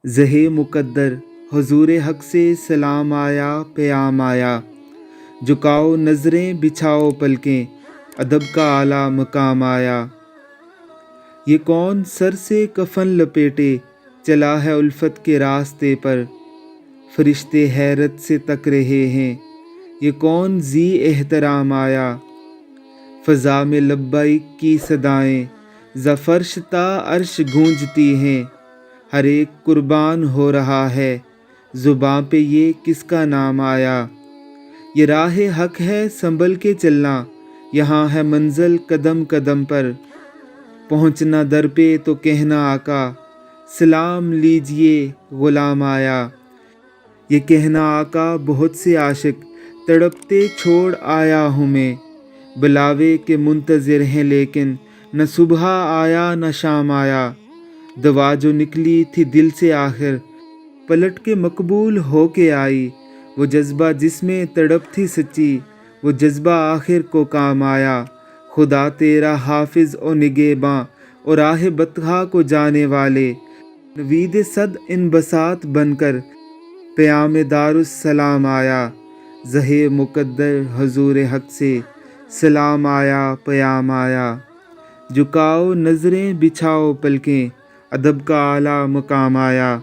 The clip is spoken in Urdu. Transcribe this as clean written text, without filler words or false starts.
زہ مقدر حضور حق سے سلام آیا پیام آیا، جھکاؤ نظریں بچھاؤ پلکیں، ادب کا اعلیٰ مقام آیا۔ یہ کون سر سے کفن لپیٹے چلا ہے الفت کے راستے پر، فرشتے حیرت سے تک رہے ہیں، یہ کون ذی احترام آیا۔ فضا میں لبیک کی صدائیں ز فرش تا عرش گونجتی ہیں، ہر ایک قربان ہو رہا ہے، زباں پہ یہ کس کا نام آیا۔ یہ راہ حق ہے سنبھل کے چلنا، یہاں ہے منزل قدم قدم پر، پہنچنا در پہ تو کہنا آقا سلام لیجئے غلام آیا۔ یہ کہنا آقا بہت سے عاشق تڑپتے چھوڑ آیا ہوں میں، بلاوے کے منتظر ہیں لیکن نہ صبح آیا نہ شام آیا۔ دعا جو نکلی تھی دل سے آخر پلٹ کے مقبول ہو کے آئی، وہ جذبہ جس میں تڑپ تھی سچی، وہ جذبہ آخر کو کام آیا۔ خدا تیرا حافظ و نگہباں اور راہ بطحا کو جانے والے، نوید صد انبساط بن کر پیام دارالسلام آیا۔ زہ مقدر حضور حق سے سلام آیا پیام آیا، جھکاؤ نظریں بچھاؤ پلکیں، ادب کا اعلیٰ مقام آیا۔